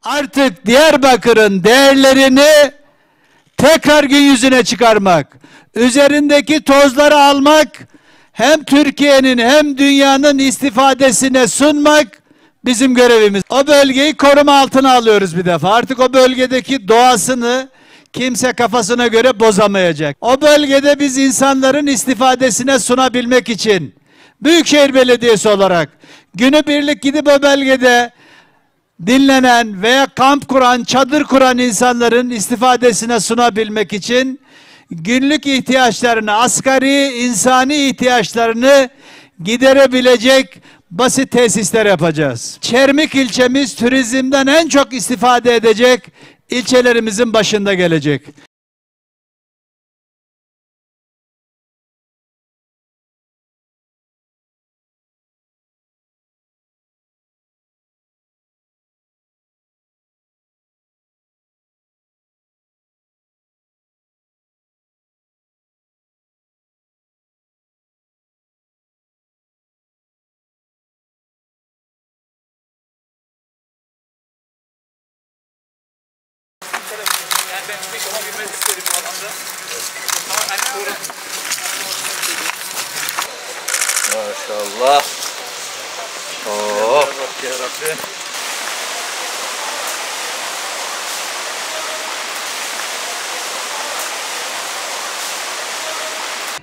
Artık Diyarbakır'ın değerlerini tekrar gün yüzüne çıkarmak, üzerindeki tozları almak, hem Türkiye'nin hem dünyanın istifadesine sunmak bizim görevimiz. O bölgeyi koruma altına alıyoruz bir defa. Artık o bölgedeki doğasını kimse kafasına göre bozamayacak. O bölgede biz insanların istifadesine sunabilmek için Büyükşehir Belediyesi olarak günübirlik gidip o bölgede dinlenen veya kamp kuran, çadır kuran insanların istifadesine sunabilmek için günlük ihtiyaçlarını, asgari insani ihtiyaçlarını giderebilecek basit tesisler yapacağız. Çermik ilçemiz turizmden en çok istifade edecek ilçelerimizin başında gelecek. Ben bir şey bilmek isterim bu alanda. Maşallah. Oh. Ya Rabbi.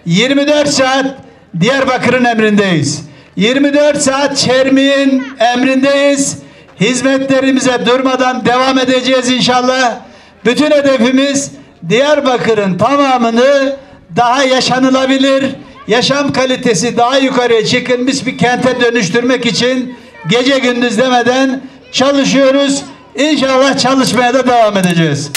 ...24 saat Diyarbakır'ın emrindeyiz. 24 saat Çermik'in emrindeyiz. Hizmetlerimize durmadan devam edeceğiz inşallah. Bütün hedefimiz Diyarbakır'ın tamamını daha yaşanılabilir, yaşam kalitesi daha yukarıya çıkılmış bir kente dönüştürmek için gece gündüz demeden çalışıyoruz. İnşallah çalışmaya da devam edeceğiz.